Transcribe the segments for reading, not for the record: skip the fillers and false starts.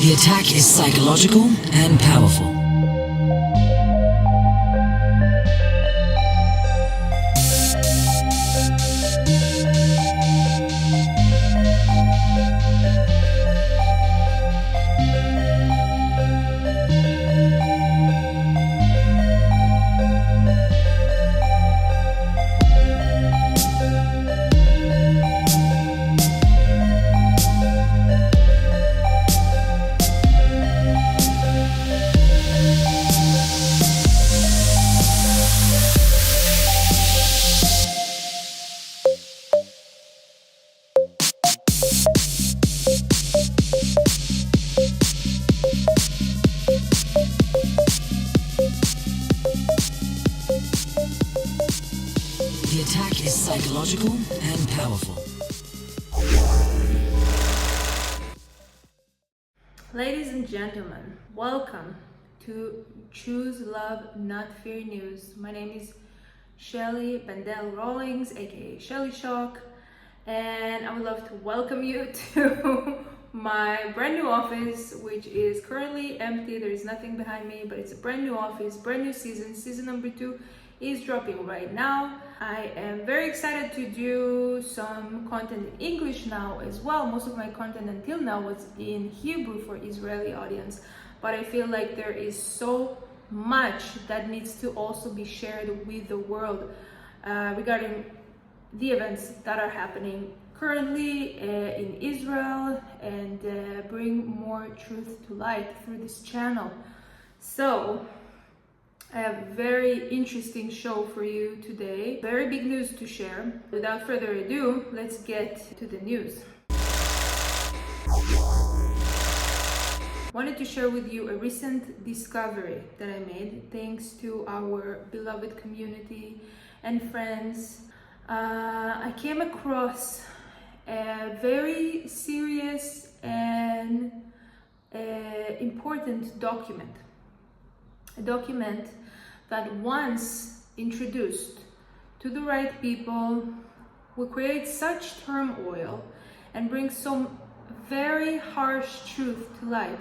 The attack is psychological and powerful. The attack is psychological and powerful. Ladies and gentlemen, welcome to Choose Love Not Fear News. My name is Shelly Bendel Rawlings, aka Shelly Shock, and I would love to welcome you to my brand new office, which is currently empty. There is nothing behind me, but it's a brand new office, brand new season. Season number 2 is dropping right now. I am very excited to do some content in English now as well. Most of my content until now was in Hebrew for Israeli audience, but I feel like there is so much that needs to also be shared with the world regarding the events that are happening currently in Israel, and bring more truth to light through this channel. So I have a very interesting show for you today. Very big news to share. Without further ado, let's get to the news. Wanted to share with you a recent discovery that I made thanks to our beloved community and friends. I came across a very serious and important document. A document that once introduced to the right people will create such turmoil and bring some very harsh truth to light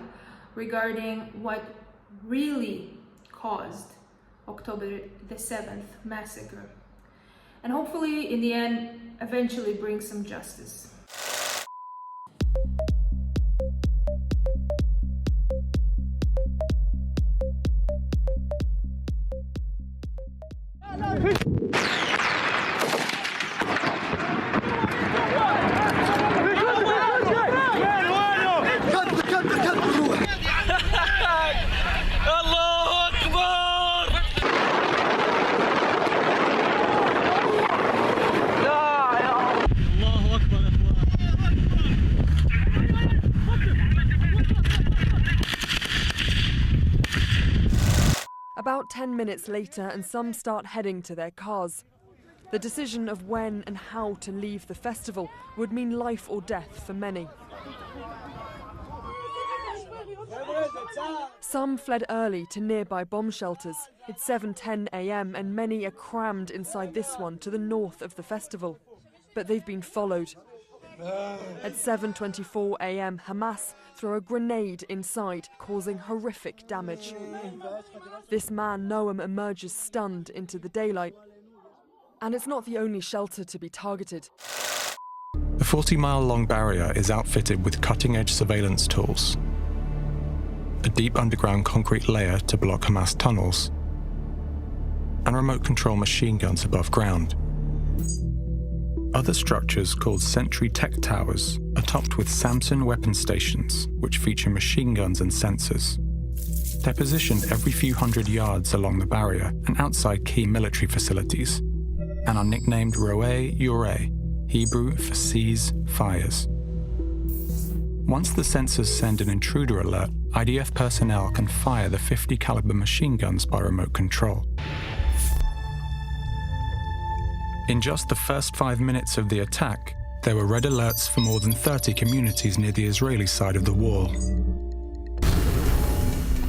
regarding what really caused October the 7th massacre, and hopefully in the end eventually bring some justice. About 10 minutes later, and some start heading to their cars. The decision of when and how to leave the festival would mean life or death for many. Some fled early to nearby bomb shelters. It's 7:10 a.m. and many are crammed inside this one to the north of the festival. But they've been followed. At 7:24 a.m, Hamas throw a grenade inside, causing horrific damage. This man, Noam, emerges stunned into the daylight. And it's not the only shelter to be targeted. The 40-mile-long barrier is outfitted with cutting-edge surveillance tools, a deep underground concrete layer to block Hamas tunnels, and remote-control machine guns above ground. Other structures, called sentry tech towers, are topped with Samson weapon stations, which feature machine guns and sensors. They're positioned every few hundred yards along the barrier and outside key military facilities, and are nicknamed Roe Yoreh, Hebrew for Seize Fires. Once the sensors send an intruder alert, IDF personnel can fire the 50 caliber machine guns by remote control. In just the first 5 minutes of the attack, there were red alerts for more than 30 communities near the Israeli side of the wall.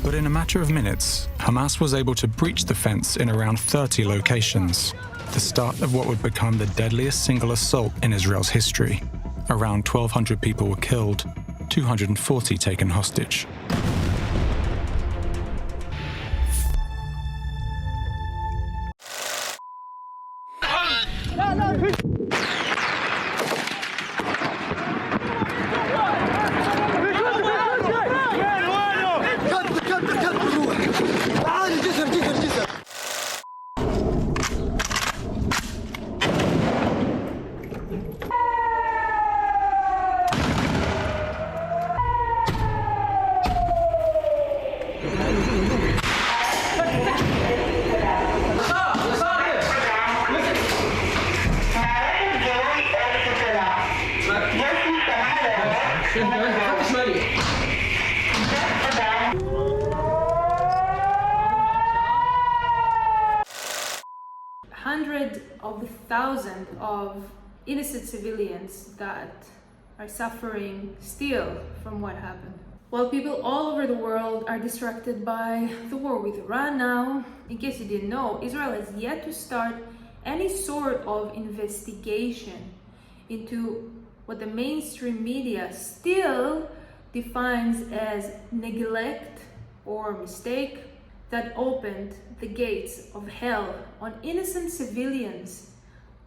But in a matter of minutes, Hamas was able to breach the fence in around 30 locations, the start of what would become the deadliest single assault in Israel's history. Around 1,200 people were killed, 240 taken hostage. Hundreds of thousands of innocent civilians that are suffering still from what happened. While people all over the world are distracted by the war with Iran now, in case you didn't know, Israel has yet to start any sort of investigation into what the mainstream media still defines as neglect or mistake that opened the gates of hell on innocent civilians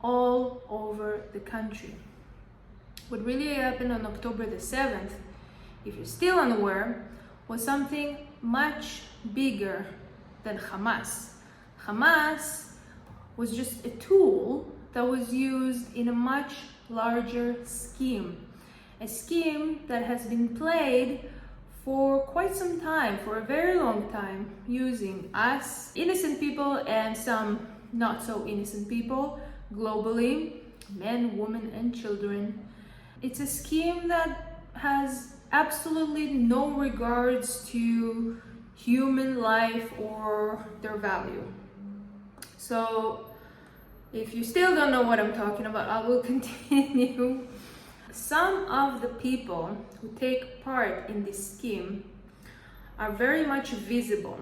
all over the country. What really happened on October the 7th, if you're still unaware, was something much bigger than Hamas. Hamas was just a tool that was used in a much larger scheme. A scheme that has been played for quite some time, for a very long time, using us, innocent people, and some not so innocent people globally, men, women, and children. It's a scheme that has absolutely no regards to human life or their value. So if you still don't know what I'm talking about, I will continue. Some of the people who take part in this scheme are very much visible.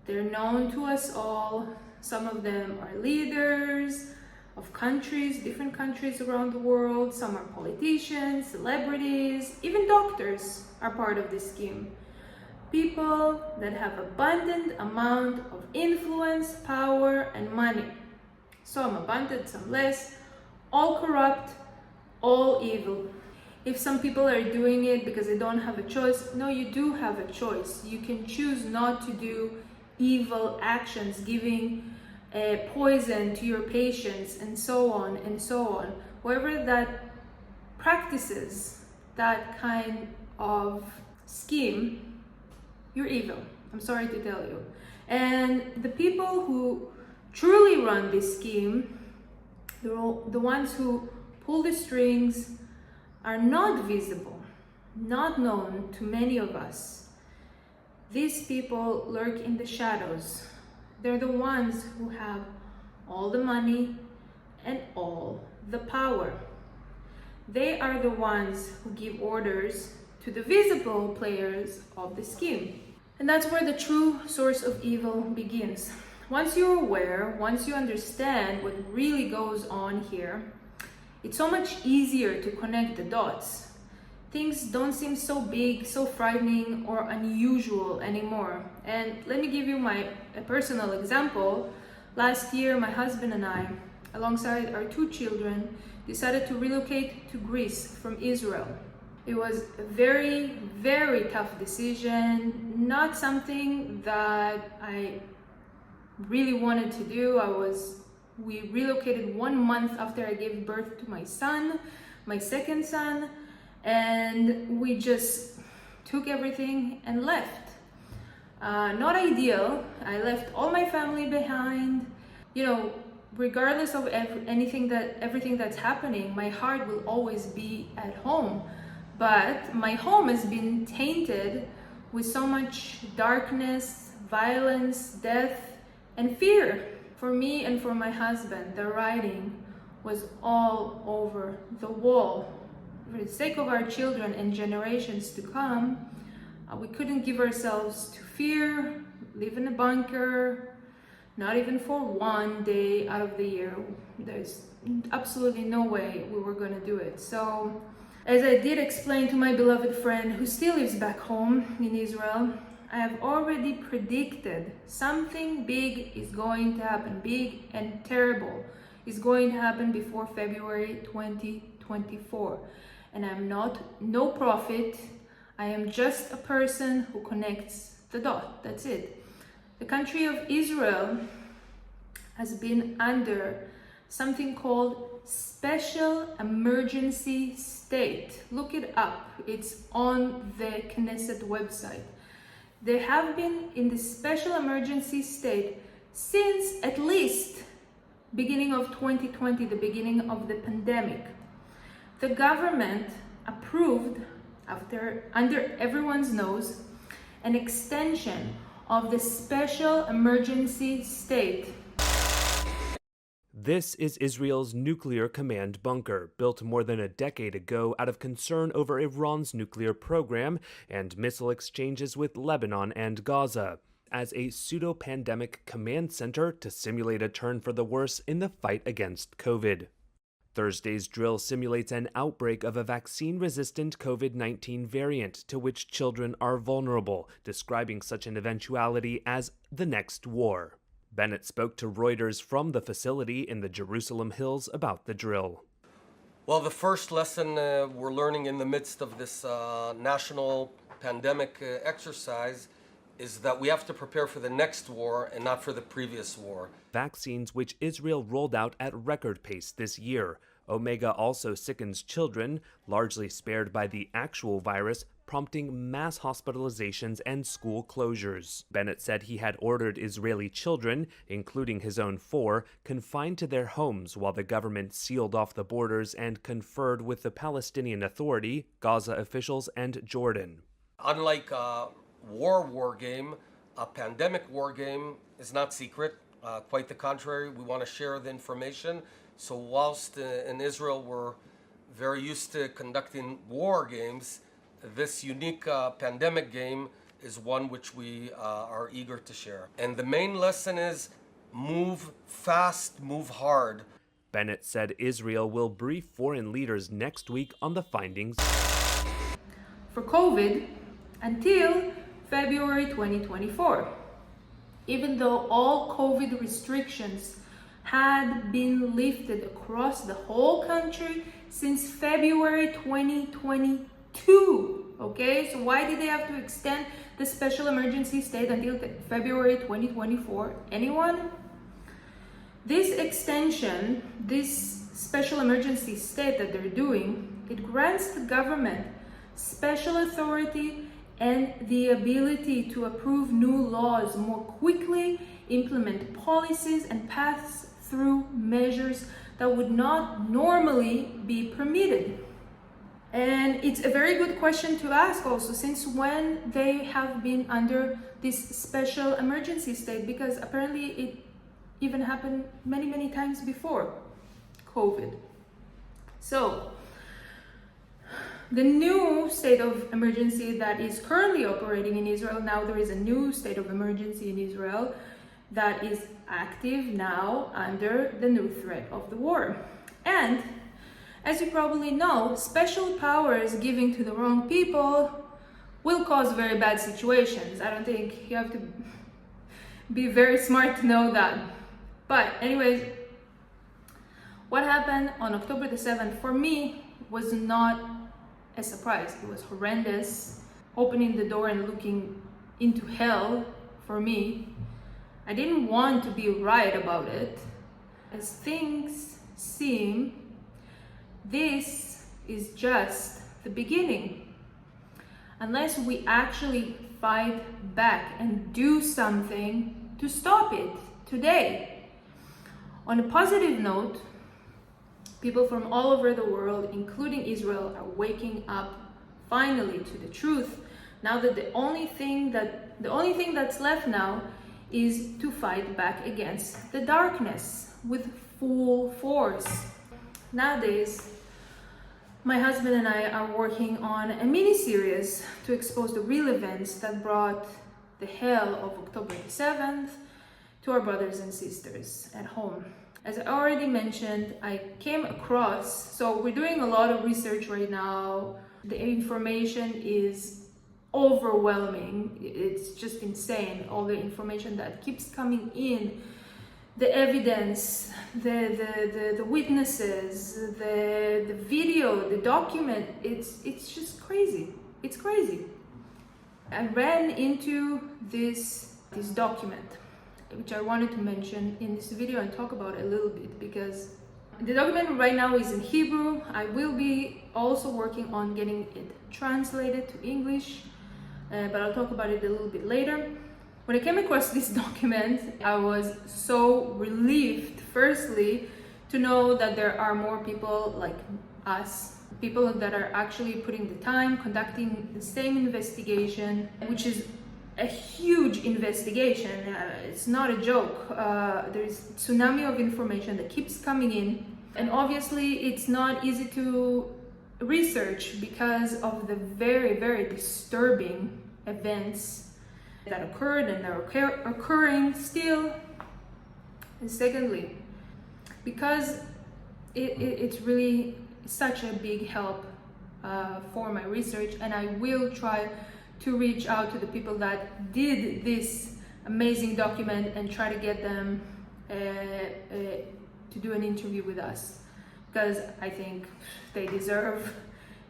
They're known to us all. Some of them are leaders of countries, different countries around the world. Some are politicians, celebrities, even doctors are part of this scheme. People that have abundant amount of influence, power, and money. Some abundant, some less, all corrupt, all evil. If some people are doing it because they don't have a choice, no, you do have a choice. You can choose not to do evil actions, giving poison to your patients, and so on and so on. Whoever that practices that kind of scheme, you're evil. I'm sorry to tell you. And the people who truly run this scheme, the ones who pull the strings, are not visible, not known to many of us. These people lurk in the shadows. They're the ones who have all the money and all the power. They are the ones who give orders to the visible players of the scheme. And that's where the true source of evil begins. Once you're aware, once you understand what really goes on here, it's so much easier to connect the dots. Things don't seem so big, so frightening, or unusual anymore. And let me give you a personal example. Last year, my husband and I, alongside our 2 children, decided to relocate to Greece from Israel. It was a very, very tough decision, not something that I really wanted to do. We relocated 1 month after I gave birth to my son, my second son, and we just took everything and left. Not ideal. I left all my family behind. You know, regardless of everything that's happening, my heart will always be at home. But my home has been tainted with so much darkness, violence, death, and fear. For me and for my husband, the writing was all over the wall. For the sake of our children and generations to come, we couldn't give ourselves to fear, live in a bunker, not even for 1 day out of the year. There's absolutely no way we were going to do it. So As I did explain to my beloved friend who still lives back home in Israel, I have already predicted something big is going to happen, big and terrible is going to happen before February 2024. And I'm no prophet, I am just a person who connects the dot, that's it. The country of Israel has been under something called special emergency state. Look it up, it's on the Knesset website. They have been in this special emergency state since at least beginning of 2020, the beginning of the pandemic. The government approved, under everyone's nose, an extension of the special emergency state. This is Israel's nuclear command bunker, built more than a decade ago out of concern over Iran's nuclear program and missile exchanges with Lebanon and Gaza, as a pseudo-pandemic command center to simulate a turn for the worse in the fight against COVID. Thursday's drill simulates an outbreak of a vaccine-resistant COVID-19 variant to which children are vulnerable, describing such an eventuality as the next war. Bennett spoke to Reuters from the facility in the Jerusalem Hills about the drill. Well, the first lesson we're learning in the midst of this national pandemic exercise is that we have to prepare for the next war and not for the previous war. Vaccines which Israel rolled out at record pace this year. Omega also sickens children, largely spared by the actual virus, prompting mass hospitalizations and school closures. Bennett said he had ordered Israeli children, including his own 4, confined to their homes while the government sealed off the borders and conferred with the Palestinian Authority, Gaza officials, and Jordan. Unlike a war game, a pandemic war game is not secret. Quite the contrary, we want to share the information. So whilst in Israel we're very used to conducting war games, this unique pandemic game is one which we are eager to share. And the main lesson is move fast, move hard. Bennett said Israel will brief foreign leaders next week on the findings For COVID until February 2024. Even though all COVID restrictions had been lifted across the whole country since February 2022. Okay, so why did they have to extend the special emergency state until February 2024? Anyone? This extension, this special emergency state that they're doing, it grants the government special authority and the ability to approve new laws more quickly, implement policies, and pass through measures that would not normally be permitted. And it's a very good question to ask also, since when they have been under this special emergency state, because apparently it even happened many times before COVID. So the new state of emergency that is currently operating in Israel, now there is a new state of emergency in Israel that is active now under the new threat of the war. And as you probably know, special powers given to the wrong people will cause very bad situations. I don't think you have to be very smart to know that. But anyways, what happened on October the 7th for me was not a surprise. It was horrendous. Opening the door and looking into hell for me. I didn't want to be right about it. As things seem, this is just the beginning. Unless we actually fight back and do something to stop it today. On a positive note, people from all over the world, including Israel, are waking up finally to the truth. Now that the only thing that's left now is to fight back against the darkness with full force. Nowadays, my husband and I are working on a mini-series to expose the real events that brought the hell of October the 7th to our brothers and sisters at home. As I already mentioned, I came across, so we're doing a lot of research right now. The information is overwhelming. It's just insane, all the information that keeps coming in, the evidence, the witnesses, the video, the document. It's just crazy. It's crazy. I ran into this document, which I wanted to mention in this video and talk about a little bit, because the document right now is in Hebrew. I will be also working on getting it translated to English, but I'll talk about it a little bit later. When I came across this document, I was so relieved, firstly, to know that there are more people like us, people that are actually putting the time, conducting the same investigation, which is a huge investigation. It's not a joke. There's a tsunami of information that keeps coming in, and obviously it's not easy to research because of the very, very disturbing events that occurred and are occurring still. And secondly, because it's really such a big help for my research, and I will try to reach out to the people that did this amazing document and try to get them to do an interview with us, because I think they deserve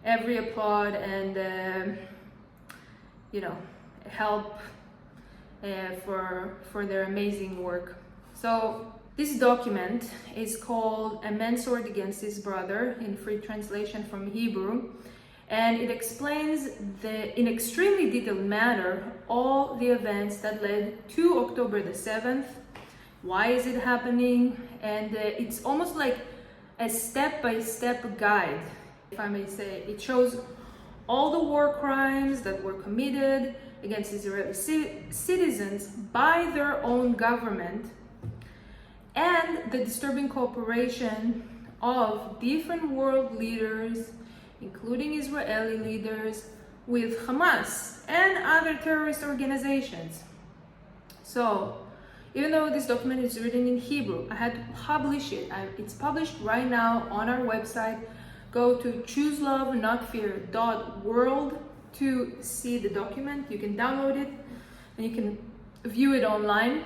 every applaud and help for their amazing work. So this document is called A Man's Sword Against His Brother, in free translation from Hebrew, and it explains in extremely detailed manner all the events that led to October the 7th, why is it happening, and it's almost like a step-by-step guide, if I may say. It shows all the war crimes that were committed against Israeli citizens by their own government, and the disturbing cooperation of different world leaders, including Israeli leaders, with Hamas and other terrorist organizations. So, even though this document is written in Hebrew, I had to publish it. It's published right now on our website. Go to chooselovenotfear.world to see the document. You can download it and you can view it online.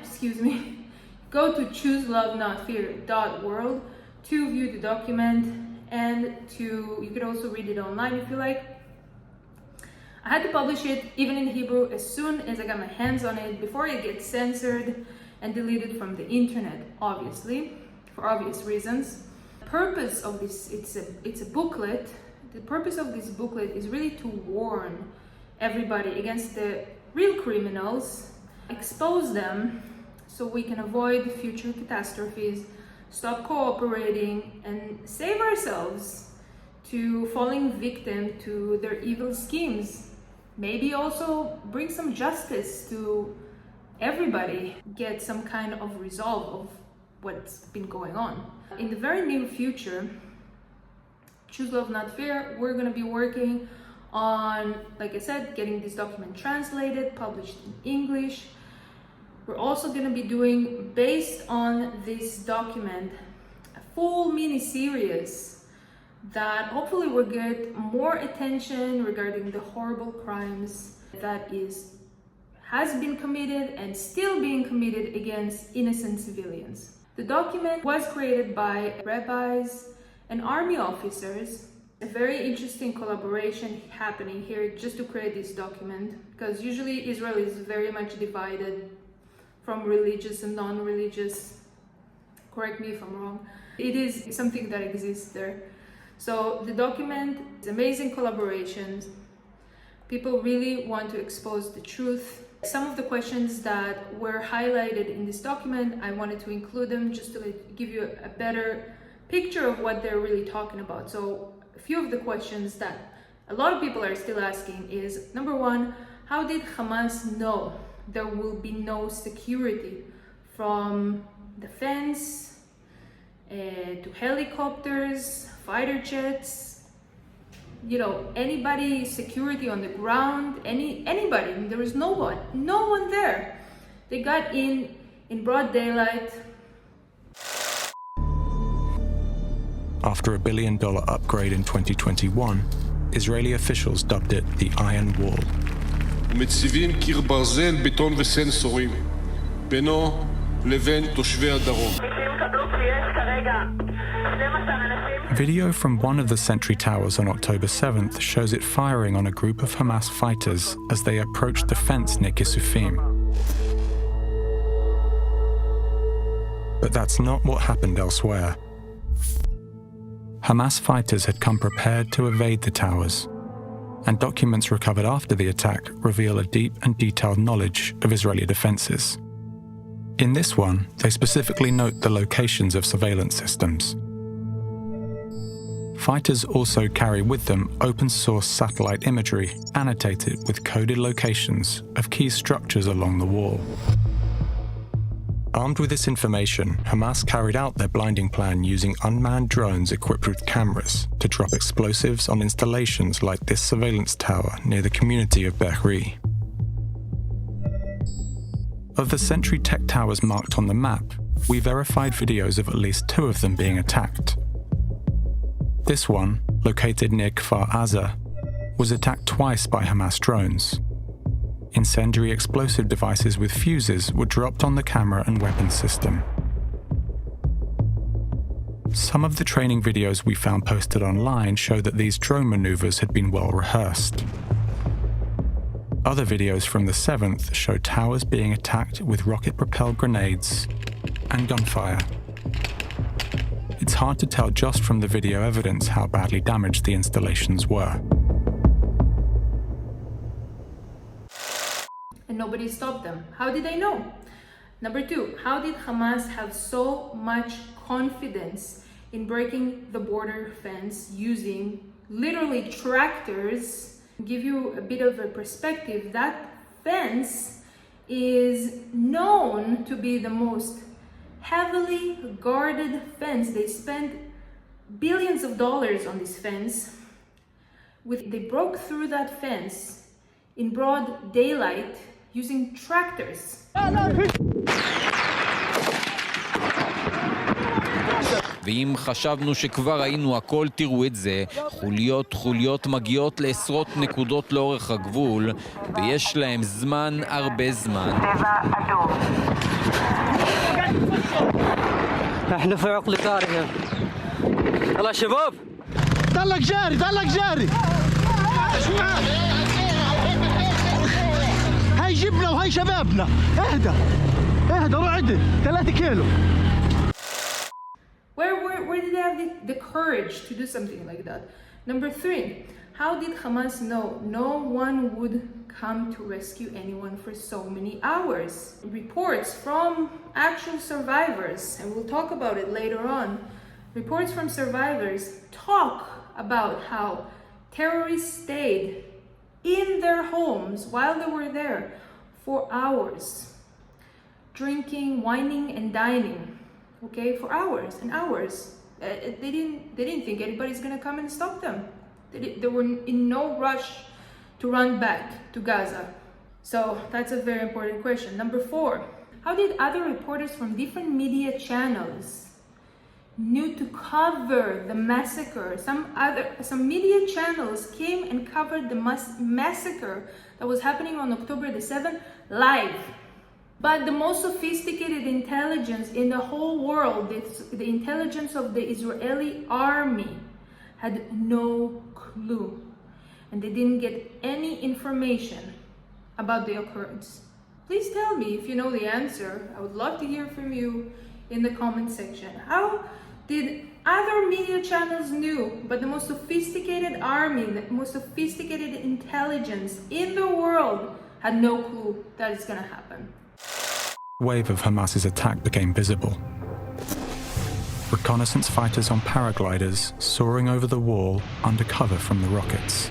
Go to chooselovenotfear.world to view the document, and you can also read it online if you like. I had to publish it even in Hebrew as soon as I got my hands on it, before it gets censored and deleted from the internet, obviously, for obvious reasons. The purpose of this, it's a booklet. The purpose of this booklet is really to warn everybody against the real criminals, expose them so we can avoid future catastrophes, stop cooperating, and save ourselves to falling victim to their evil schemes. Maybe also bring some justice to everybody, get some kind of resolve of what's been going on. In the very near future, Choose Love Not Fear, we're going to be working on, like I said, getting this document translated, published in English. We're also going to be doing, based on this document, a full mini-series that hopefully will get more attention regarding the horrible crimes that has been committed and still being committed against innocent civilians. The document was created by rabbis and army officers. A very interesting collaboration happening here just to create this document, because usually Israel is very much divided from religious and non-religious. Correct me if I'm wrong. It is something that exists there. So the document is amazing collaborations. People really want to expose the truth. Some of the questions that were highlighted in this document, I wanted to include them just to give you a better picture of what they're really talking about. So a few of the questions that a lot of people are still asking is, number one, how did Hamas know there will be no security, from defense to helicopters, fighter jets, anybody, security on the ground, anybody. I mean, there was no one there. They got in broad daylight. After a $1 billion upgrade in 2021, Israeli officials dubbed it the Iron Wall. מציבים קיר ברזל, בטון וסנסורים בינו לבין תושבי הדרום. Video from one of the Sentry Towers on October 7th shows it firing on a group of Hamas fighters as they approached the fence near Kisufim. But that's not what happened elsewhere. Hamas fighters had come prepared to evade the towers, and documents recovered after the attack reveal a deep and detailed knowledge of Israeli defenses. In this one, they specifically note the locations of surveillance systems. Fighters also carry with them open-source satellite imagery annotated with coded locations of key structures along the wall. Armed with this information, Hamas carried out their blinding plan using unmanned drones equipped with cameras to drop explosives on installations like this surveillance tower near the community of Be'eri. Of the Sentry Tech towers marked on the map, we verified videos of at least 2 of them being attacked. This one, located near Kfar Aza, was attacked twice by Hamas drones. Incendiary explosive devices with fuses were dropped on the camera and weapons system. Some of the training videos we found posted online show that these drone maneuvers had been well rehearsed. Other videos from the 7th show towers being attacked with rocket-propelled grenades and gunfire. It's hard to tell just from the video evidence how badly damaged the installations were. And nobody stopped them. How did they know? Number 2, how did Hamas have so much confidence in breaking the border fence using literally tractors? Give you a bit of a perspective, that fence is known to be the most heavily guarded fence. They spent billions of dollars on this fence. They broke through that fence in broad daylight using tractors. ואם חשבנו שכבר ראינו הכל, תראו את זה, חוליות מגיעות לעשרות נקודות לאורך הגבול, ויש להם זמן, הרבה זמן. احنا في عقل قارئة. يلا شباب طلق جاري هاي جبنا وهاي شبابنا. اهدى روح عدل 3 كيلو. Where did they have the courage to do something like that? Number 3, how did Hamas know no one would come to rescue anyone for so many hours? Reports from actual survivors, and we'll talk about it later on, reports from survivors talk about how terrorists stayed in their homes while they were there for hours, drinking, wining, and dining. Okay, for hours and hours. They didn't think anybody's gonna come and stop them. They were in no rush to run back to Gaza. So that's a very important question. Number 4, how did other reporters from different media channels knew to cover the massacre? Some media channels came and covered the massacre that was happening on October the 7th live. But the most sophisticated intelligence in the whole world, the intelligence of the Israeli army, had no clue. And they didn't get any information about the occurrence. Please tell me if you know the answer. I would love to hear from you in the comment section. How did other media channels knew, but the most sophisticated army, the most sophisticated intelligence in the world had no clue that it's gonna happen? Wave of Hamas's attack became visible. Reconnaissance fighters on paragliders soaring over the wall under cover from the rockets.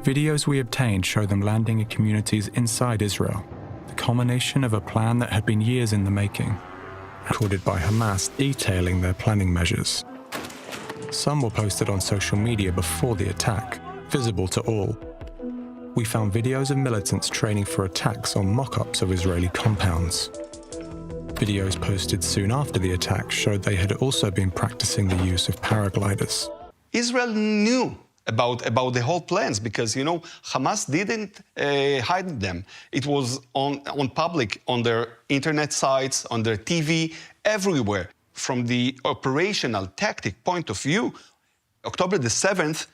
Videos we obtained show them landing in communities inside Israel, the culmination of a plan that had been years in the making, recorded by Hamas detailing their planning measures. Some were posted on social media before the attack, visible to all. We found videos of militants training for attacks on mock-ups of Israeli compounds. Videos posted soon after the attack showed they had also been practicing the use of paragliders. Israel knew about the whole plans because, Hamas didn't hide them. It was on public, on their internet sites, on their TV, everywhere. From the operational tactic point of view, October the 7th,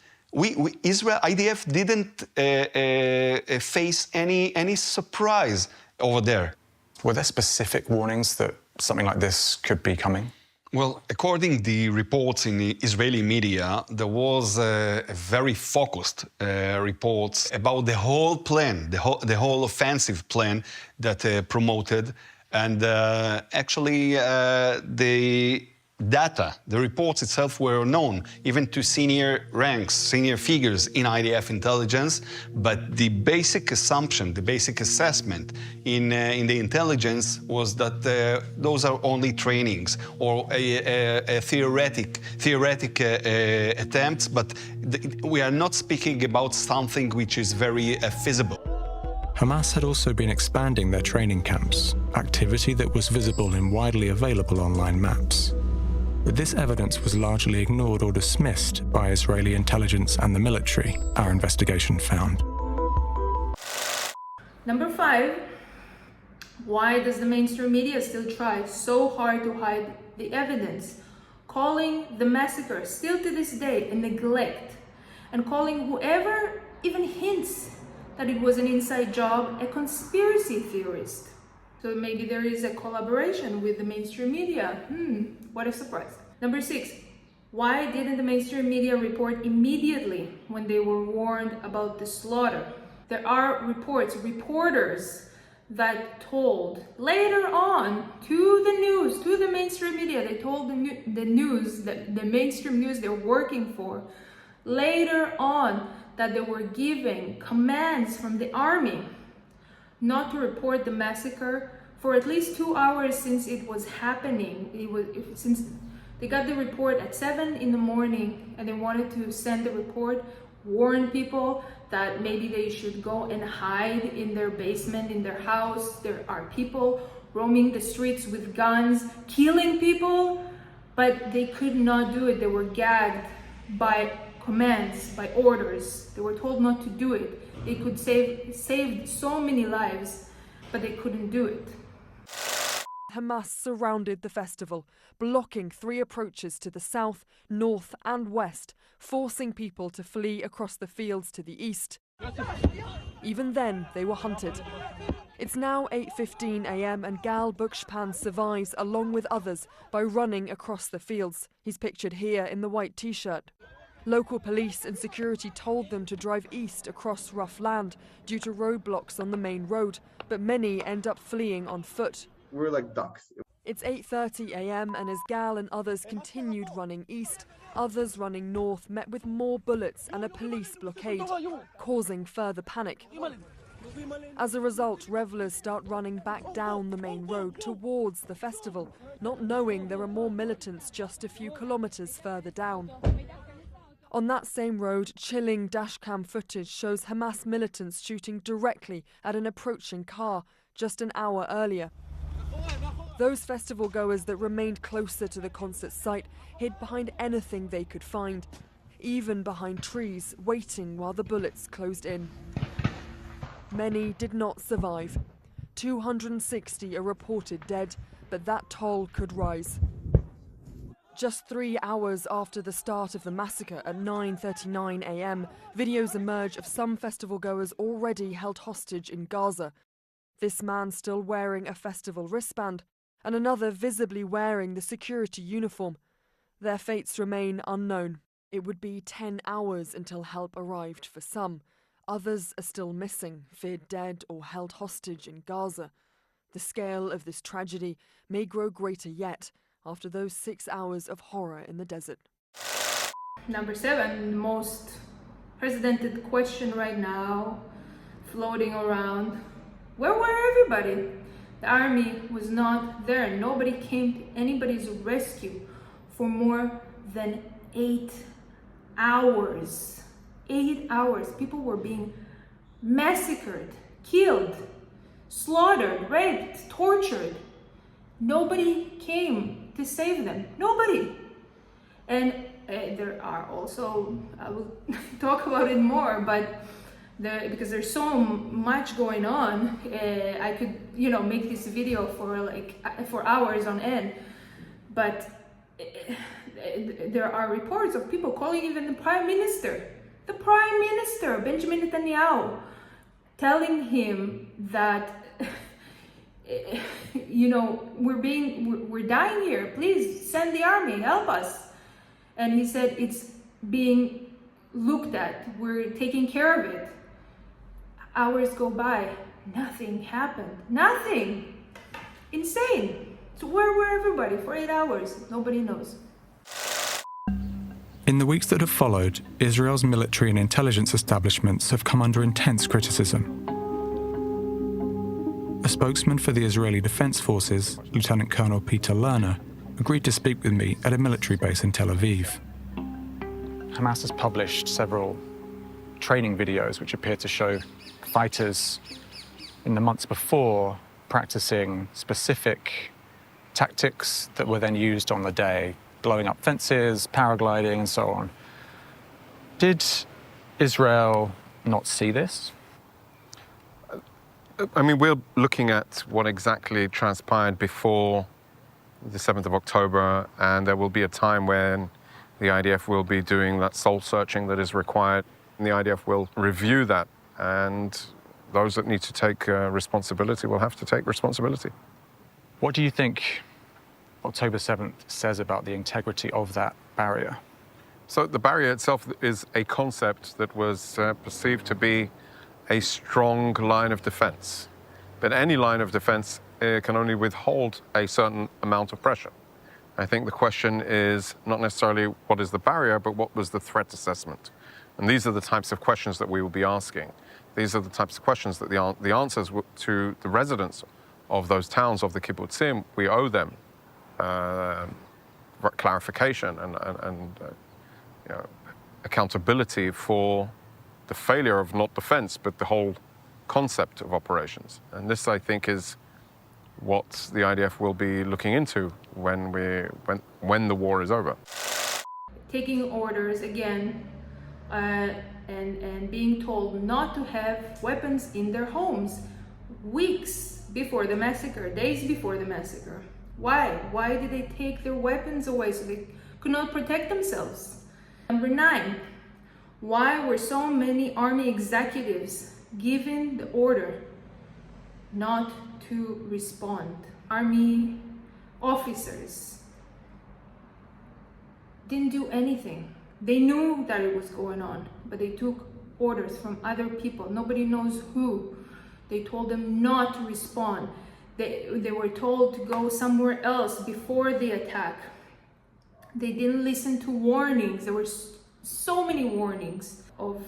Israel, IDF didn't face any surprise over there. Were there specific warnings that something like this could be coming? Well, according to the reports in the Israeli media, there was a very focused reports about the whole plan, the whole offensive plan that promoted, and actually the data, the reports itself were known, even to senior ranks, senior figures in IDF intelligence, but the basic assumption, the basic assessment in the intelligence was that those are only trainings or a theoretic attempts, but we are not speaking about something which is very feasible. Hamas had also been expanding their training camps, activity that was visible in widely available online maps. But this evidence was largely ignored or dismissed by Israeli intelligence and the military, our investigation found. Number 5, why does the mainstream media still try so hard to hide the evidence, calling the massacre still to this day a neglect, and calling whoever even hints that it was an inside job a conspiracy theorist? So maybe there is a collaboration with the mainstream media. What a surprise. Number 6, why didn't the mainstream media report immediately when they were warned about the slaughter? There are reporters that told later on to the news, to the mainstream media, they told the news, the mainstream news they're working for, later on that they were giving commands from the army not to report the massacre for at least 2 hours since it was happening. Since they got the report at 7 in the morning and they wanted to send the report, warn people that maybe they should go and hide in their basement, in their house. There are people roaming the streets with guns, killing people, but they could not do it. They were gagged by commands, by orders. They were told not to do it. They could save so many lives, but they couldn't do it. Hamas surrounded the festival, blocking 3 approaches to the south, north and west, forcing people to flee across the fields to the east. Even then, they were hunted. It's now 8:15 a.m. and Gal Buchspan survives along with others by running across the fields. He's pictured here in the white t-shirt. Local police and security told them to drive east across rough land due to roadblocks on the main road, but many end up fleeing on foot. We're like ducks. It's 8:30 a.m. and as Gal and others continued running east, others running north met with more bullets and a police blockade, causing further panic. As a result, revelers start running back down the main road towards the festival, not knowing there are more militants just a few kilometers further down. On that same road, chilling dashcam footage shows Hamas militants shooting directly at an approaching car just an hour earlier. Those festival goers that remained closer to the concert site hid behind anything they could find, even behind trees, waiting while the bullets closed in. Many did not survive. 260 are reported dead, but that toll could rise. Just 3 hours after the start of the massacre at 9:39 a.m, videos emerge of some festival goers already held hostage in Gaza. This man still wearing a festival wristband, and another visibly wearing the security uniform. Their fates remain unknown. It would be 10 hours until help arrived for some. Others are still missing, feared dead or held hostage in Gaza. The scale of this tragedy may grow greater yet, after those 6 hours of horror in the desert. Number 7, the most precedented question right now, floating around. Where were everybody? The army was not there. Nobody came to anybody's rescue for more than 8 hours. 8 hours. People were being massacred, killed, slaughtered, raped, tortured. Nobody came to save them. Nobody. And there are also, I will talk about it more, but because there's so much going on, I could, make this video for hours on end. But there are reports of people calling even the Prime Minister, Benjamin Netanyahu, telling him that, we're dying here. Please send the army, help us. And he said it's being looked at. We're taking care of it. Hours go by, nothing happened. Nothing. Insane. So where were everybody for 8 hours? Nobody knows. In the weeks that have followed, Israel's military and intelligence establishments have come under intense criticism. A spokesman for the Israeli Defense Forces, Lieutenant Colonel Peter Lerner, agreed to speak with me at a military base in Tel Aviv. Hamas has published several training videos which appear to show fighters in the months before practicing specific tactics that were then used on the day, blowing up fences, paragliding, and so on. Did Israel not see this? I mean, we're looking at what exactly transpired before the 7th of October, and there will be a time when the IDF will be doing that soul searching that is required, and the IDF will review that, and those that need to take responsibility will have to take responsibility. What do you think October 7th says about the integrity of that barrier? So the barrier itself is a concept that was perceived to be a strong line of defense. But any line of defense can only withhold a certain amount of pressure. I think the question is not necessarily what is the barrier, but what was the threat assessment? And these are the types of questions that we will be asking. These are the types of questions that the answers to the residents of those towns, of the kibbutzim, we owe them clarification and accountability for the failure of not defense, but the whole concept of operations. And this, I think, is what the IDF will be looking into when the war is over. Taking orders again, and being told not to have weapons in their homes weeks before the massacre, days before the massacre. Why? Why did they take their weapons away so they could not protect themselves? Number 9, why were so many army executives given the order not to respond? Army officers didn't do anything. They knew that it was going on, but they took orders from other people. Nobody knows who. They told them not to respond. They were told to go somewhere else before the attack. They didn't listen to warnings. There were so many warnings of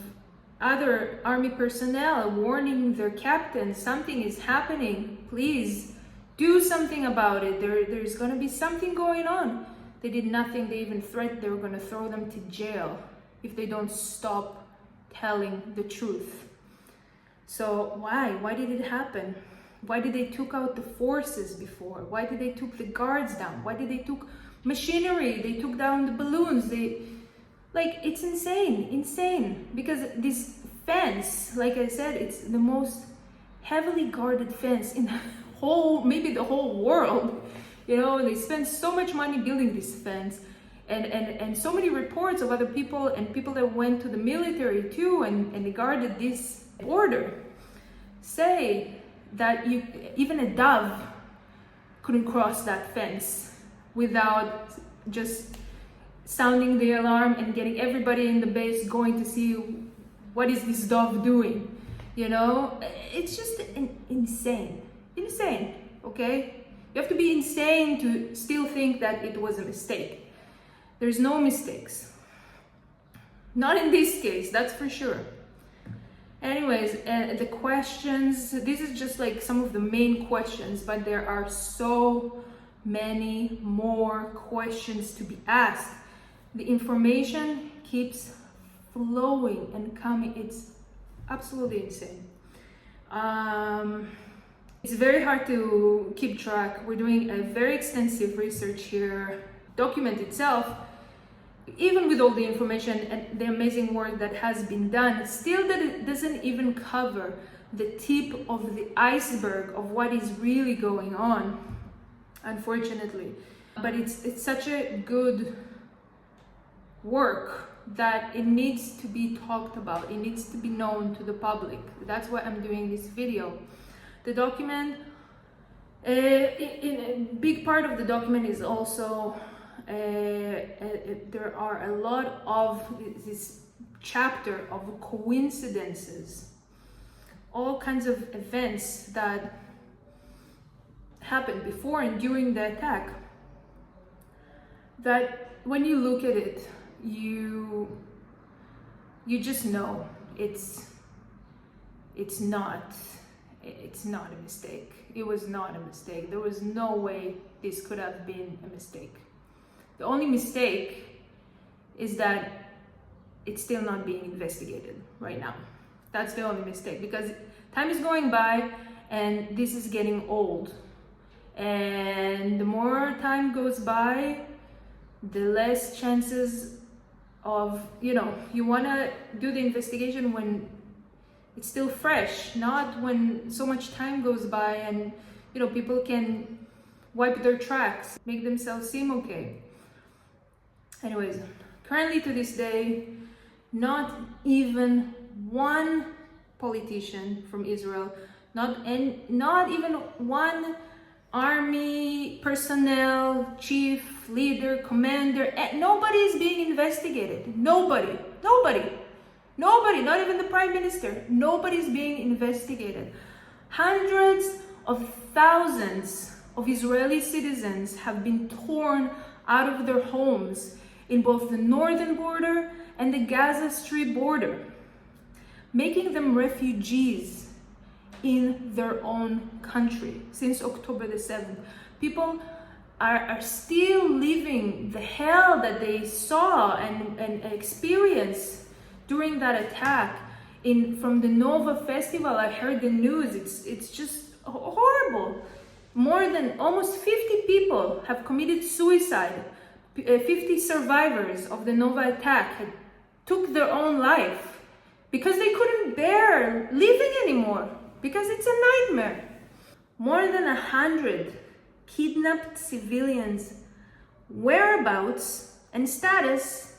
other army personnel warning their captains, something is happening, please do something about it. There's going to be something going on. They did nothing. They even threatened they were going to throw them to jail if they don't stop telling the truth. So why did it happen? Why did they took out the forces before? Why did they took the guards down? Why did they took machinery? They took down the balloons. It's insane. Because this fence, like I said, it's the most heavily guarded fence in maybe the whole world. They spend so much money building this fence, and so many reports of other people and people that went to the military too and they guarded this border say that even a dove couldn't cross that fence without just sounding the alarm and getting everybody in the base going to see what is this dove doing. It's just insane, okay? You have to be insane to still think that it was a mistake. There's no mistakes. Not in this case, that's for sure. Anyways, the questions, this is just like some of the main questions, but there are so many more questions to be asked. The information keeps flowing and coming. It's absolutely insane. It's very hard to keep track. We're doing a very extensive research here. Document itself, even with all the information and the amazing work that has been done, still that it doesn't even cover the tip of the iceberg of what is really going on, unfortunately. But it's such a good work that it needs to be talked about. It needs to be known to the public. That's why I'm doing this video. The document, in a big part of the document is also there are a lot of this chapter of coincidences, all kinds of events that happened before and during the attack, that when you look at it, you just know it's not a mistake. It was not a mistake. There was no way this could have been a mistake. The only mistake is that it's still not being investigated right now. That's the only mistake, because time is going by and this is getting old. And the more time goes by, the less chances of, you want to do the investigation when it's still fresh, not when so much time goes by and, people can wipe their tracks, make themselves seem okay. Anyways, currently to this day, not even one politician from Israel, not even one army personnel, chief, leader, commander, nobody is being investigated. Nobody, not even the prime minister. Nobody is being investigated. Hundreds of thousands of Israeli citizens have been torn out of their homes in both the northern border and the Gaza Strip border, making them refugees in their own country since October the 7th. People are still living the hell that they saw and experienced during that attack. From the Nova Festival, I heard the news. It's just horrible. More than almost 50 people have committed suicide. 50 survivors of the Nova attack took their own life because they couldn't bear living anymore, because it's a nightmare. More than 100 kidnapped civilians' whereabouts and status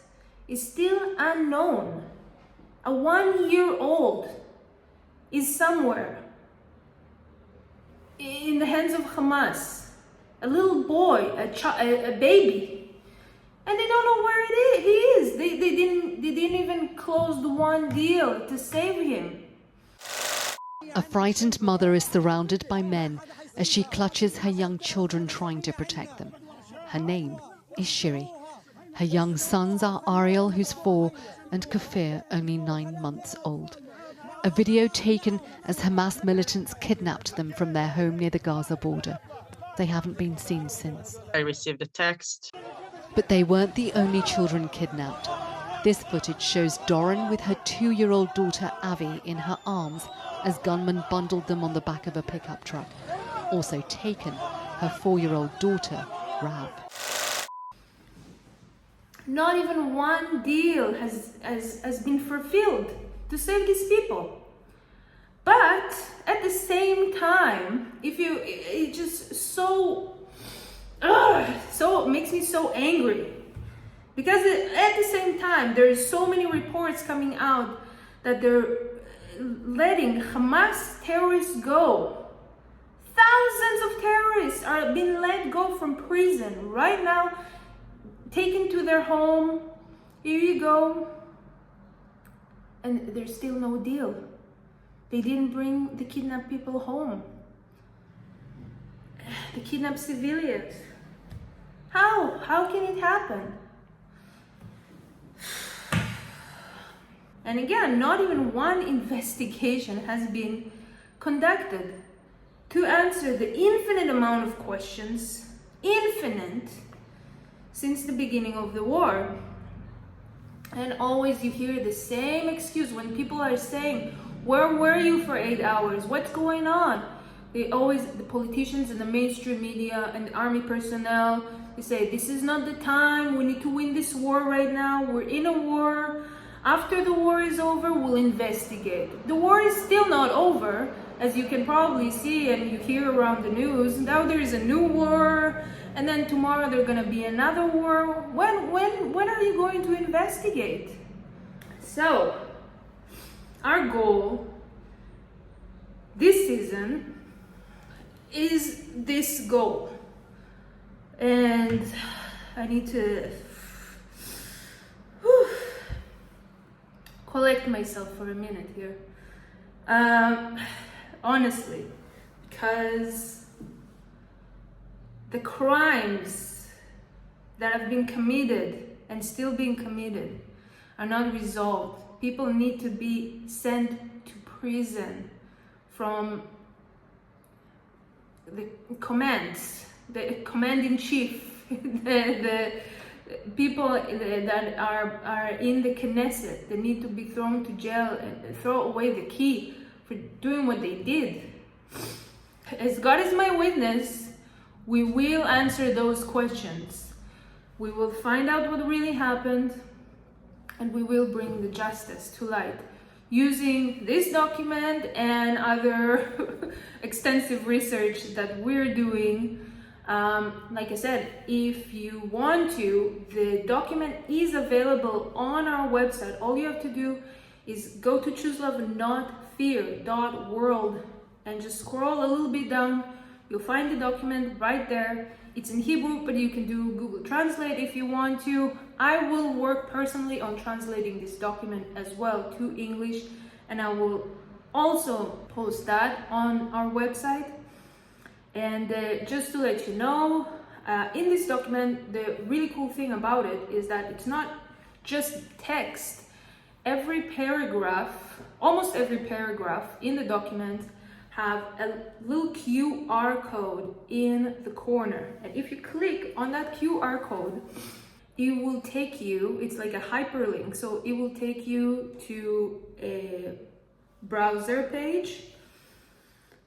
is still unknown. A 1-year-old is somewhere in the hands of Hamas. A little boy, a baby. And they don't know where he is. They didn't even close the one deal to save him. A frightened mother is surrounded by men as she clutches her young children, trying to protect them. Her name is Shiri. Her young sons are Ariel, who's 4, and Kafir, only 9 months old. A video taken as Hamas militants kidnapped them from their home near the Gaza border. They haven't been seen since. I received a text. But they weren't the only children kidnapped. This footage shows Doran with her 2-year-old daughter Avi in her arms as gunmen bundled them on the back of a pickup truck. Also taken, her 4-year-old daughter, Rav. Not even one deal has been fulfilled to save these people. But at the same time, it just so makes me so angry, because at the same time there's so many reports coming out that they're letting Hamas terrorists go. Thousands of terrorists are being let go from prison right now, taken to their home. Here you go. And there's still no deal. They didn't bring the kidnapped people home. The kidnapped civilians. How can it happen? And again, not even one investigation has been conducted to answer the infinite amount of questions, infinite, since the beginning of the war. And always you hear the same excuse when people are saying, where were you for 8 hours? What's going on? the politicians and the mainstream media and the army personnel, they say, this is not the time, we need to win this war right now, we're in a war. After the war is over, we'll investigate. The war is still not over, as you can probably see and you hear around the news. Now there is a new war, and then tomorrow there's gonna be another war. When are you going to investigate? So, our goal this season is this goal. And I need to collect myself for a minute here. Honestly, because the crimes that have been committed and still being committed are not resolved. People need to be sent to prison from the commands, the command-in-chief, the people that are in the Knesset, they need to be thrown to jail and throw away the key for doing what they did. As God is my witness, we will answer those questions. We will find out what really happened, and we will bring the justice to light using this document and other extensive research that we're doing. Like I said, if you want to, the document is available on our website. All you have to do is go to chooselovenotfear.world and just scroll a little bit down. You'll find the document right there. It's in Hebrew, but you can do Google Translate if you want to. I will work personally on translating this document as well to English, and I will also post that on our website. And just to let you know, in this document, the really cool thing about it is that it's not just text. Every paragraph, almost every paragraph in the document have a little QR code in the corner. And if you click on that QR code, it will take you, it's like a hyperlink, so it will take you to a browser page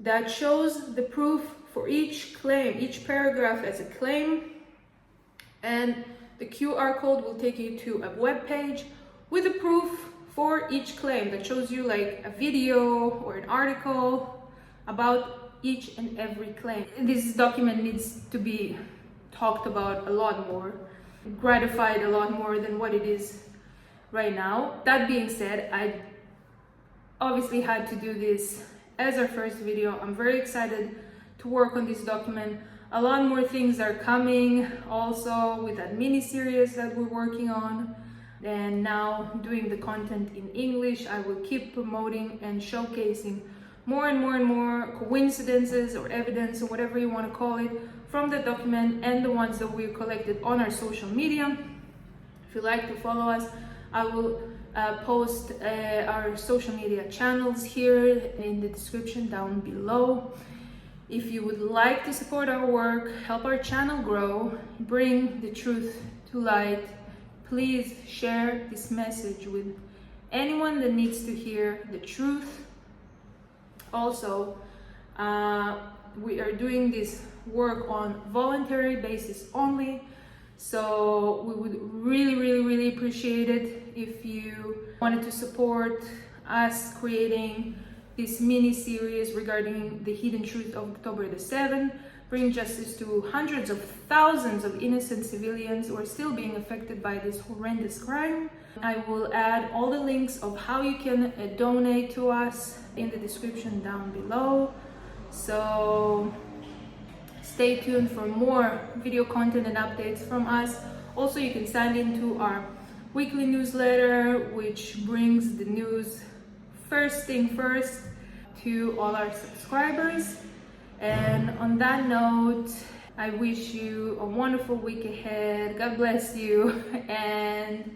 that shows the proof for each claim, each paragraph as a claim, and the QR code will take you to a web page with a proof for each claim that shows you like a video or an article about each and every claim. This document needs to be talked about a lot more, gratified a lot more than what it is right now. That being said, I obviously had to do this as our first video. I'm very excited to work on this document. A lot more things are coming also with that mini series that we're working on. And now doing the content in English, I will keep promoting and showcasing more and more and more coincidences or evidence or whatever you want to call it from the document and the ones that we've collected on our social media. If you like to follow us, I will post our social media channels here in the description down below. If you would like to support our work, help our channel grow, bring the truth to light, please share this message with anyone that needs to hear the truth. Also, we are doing this work on voluntary basis only, so we would really appreciate it if you wanted to support us creating this mini series regarding the hidden truth of October the 7th, bring justice to hundreds of thousands of innocent civilians who are still being affected by this horrendous crime. I will add all the links of how you can donate to us in the description down below. So stay tuned for more video content and updates from us. Also, you can sign into our weekly newsletter, which brings the news first thing first to all our subscribers. And on that note, I wish you a wonderful week ahead. God bless you, and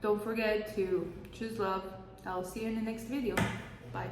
don't forget to choose love. I'll see you in the next video. Bye.